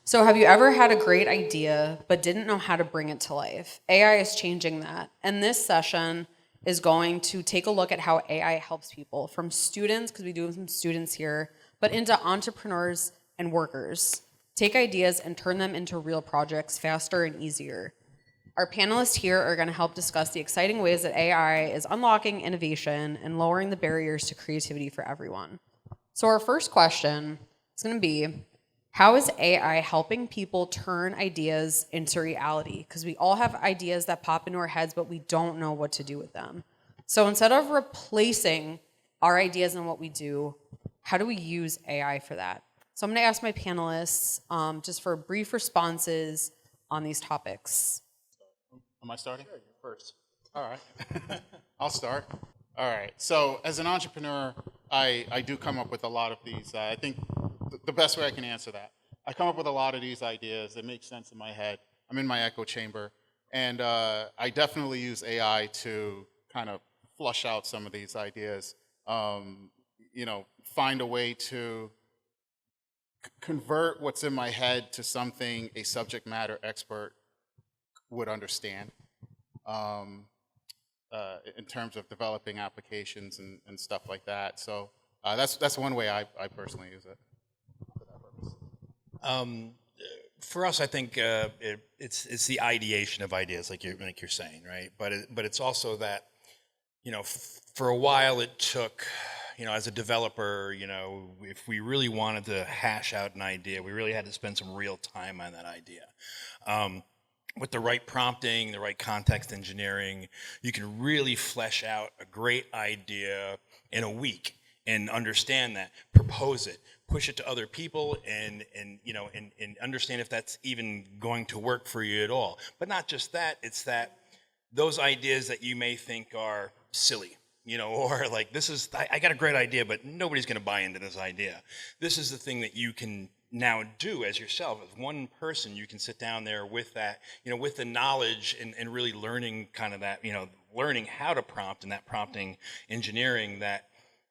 So, have you ever had a great idea but didn't know how to bring it to life? AI is changing that. And this session is going to take a look at how AI helps people from students, because we do have some students here, but into entrepreneurs and workers. Take ideas and turn them into real projects faster and easier. Our panelists here are going to help discuss the exciting ways that AI is unlocking innovation and lowering the barriers to creativity for everyone. So, our first question is going to be, how is AI helping people turn ideas into reality? Because we all have ideas that pop into our heads, but we don't know what to do with them. So instead of replacing our ideas and what we do, how do we use AI for that? So I'm going to ask my panelists just for brief responses on these topics. Am I starting? Sure, you're first. All right. I'll start. All right. So as an entrepreneur, I do come up with a lot of these. I think the best way I can answer that, I come up with a lot of these ideas that make sense in my head. I'm in my echo chamber, and I definitely use AI to kind of flush out some of these ideas. Find a way to convert what's in my head to something a subject matter expert would understand. In terms of developing applications and stuff like that. So that's one way I personally use it for that purpose. For us, I think it's the ideation of ideas, like you're saying, right? But it's also that, for a while it took, as a developer, if we really wanted to hash out an idea, we really had to spend some real time on that idea. With the right prompting, the right context engineering, you can really flesh out a great idea in a week and understand that, propose it, push it to other people, and understand if that's even going to work for you at all. But not just that, it's that those ideas that you may think are silly, or like, I got a great idea, but nobody's going to buy into this idea. This is the thing that you can now do as yourself. As one person, you can sit down there with that, with the knowledge and really learning kind of that, learning how to prompt and that prompting engineering that,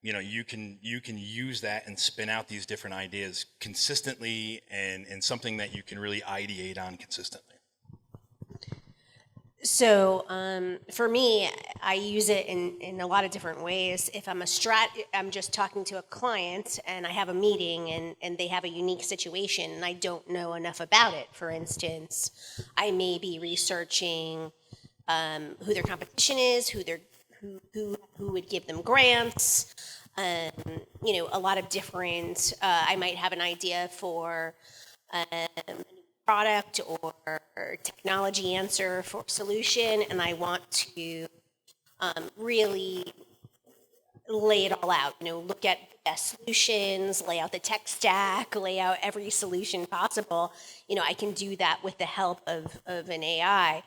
you can use that and spin out these different ideas consistently and something that you can really ideate on consistently. So for me, I use it in a lot of different ways. If I'm I'm just talking to a client and I have a meeting and they have a unique situation and I don't know enough about it. For instance, I may be researching who their competition is, who would give them grants. A lot of different. I might have an idea for product or technology answer for solution, and I want to really lay it all out. Look at best solutions, lay out the tech stack, lay out every solution possible. I can do that with the help of an AI,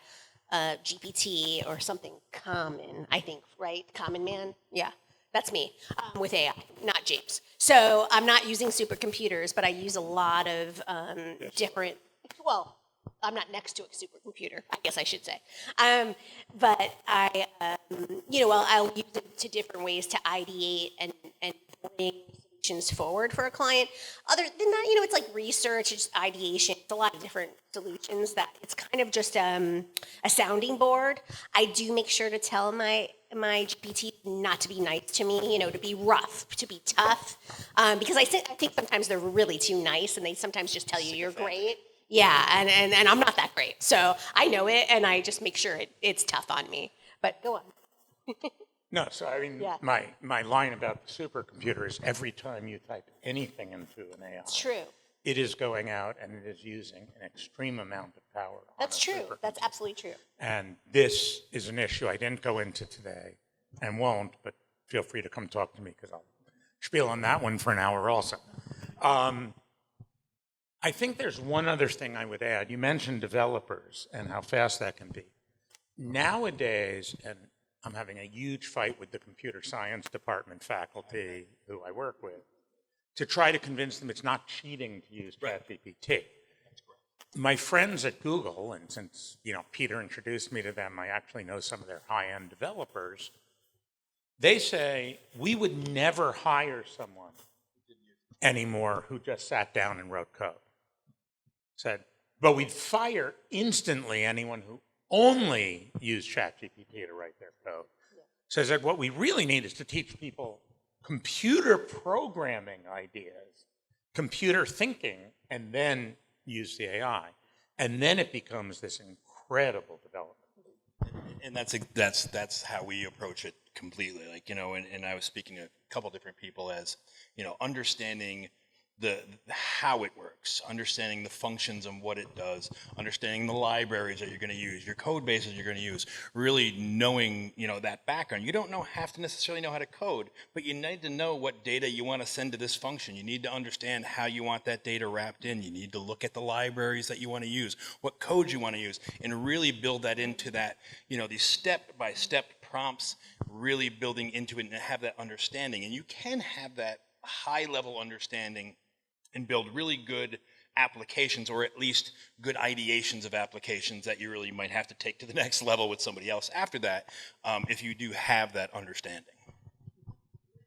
GPT or something common. I think, right? Common Man, yeah. That's me with AI, not James. So I'm not using supercomputers, but I use a lot of different. Well, I'm not next to a supercomputer, I guess I should say. But I'll use it to different ways to ideate and bring solutions forward for a client. Other than that, it's like research, it's ideation, it's a lot of different solutions that it's kind of just a sounding board. I do make sure to tell my GPT not to be nice to me, to be rough, to be tough, because I think sometimes they're really too nice and they sometimes just tell you you're great. Yeah, and I'm not that great. So I know it, and I just make sure it's tough on me. But go on. No, so I mean, Yeah. my line about the supercomputer is every time you type anything into an AI, It's true. it is going out and it is using an extreme amount of power. That's true. That's absolutely true. And this is an issue I didn't go into today and won't, but feel free to come talk to me because I'll spiel on that one for an hour also. I think there's one other thing I would add. You mentioned developers and how fast that can be. Nowadays, and I'm having a huge fight with the computer science department faculty who I work with, to try to convince them it's not cheating to use ChatGPT. My friends at Google, and since Peter introduced me to them, I actually know some of their high-end developers, they say, we would never hire someone anymore who just sat down and wrote code. said, but we'd fire instantly anyone who only used ChatGPT to write their code. So I said, what we really need is to teach people computer programming ideas, computer thinking, and then use the AI. And then it becomes this incredible development. And that's how we approach it completely. Like, and I was speaking to a couple different people as, understanding how it works, understanding the functions and what it does, understanding the libraries that you're going to use, your code bases you're going to use, really knowing, that background. You don't have to necessarily know how to code, but you need to know what data you want to send to this function. You need to understand how you want that data wrapped in. You need to look at the libraries that you want to use, what code you want to use, and really build that into that, these step-by-step prompts, really building into it and have that understanding. And you can have that high-level understanding and build really good applications, or at least good ideations of applications that you really might have to take to the next level with somebody else after that, if you do have that understanding.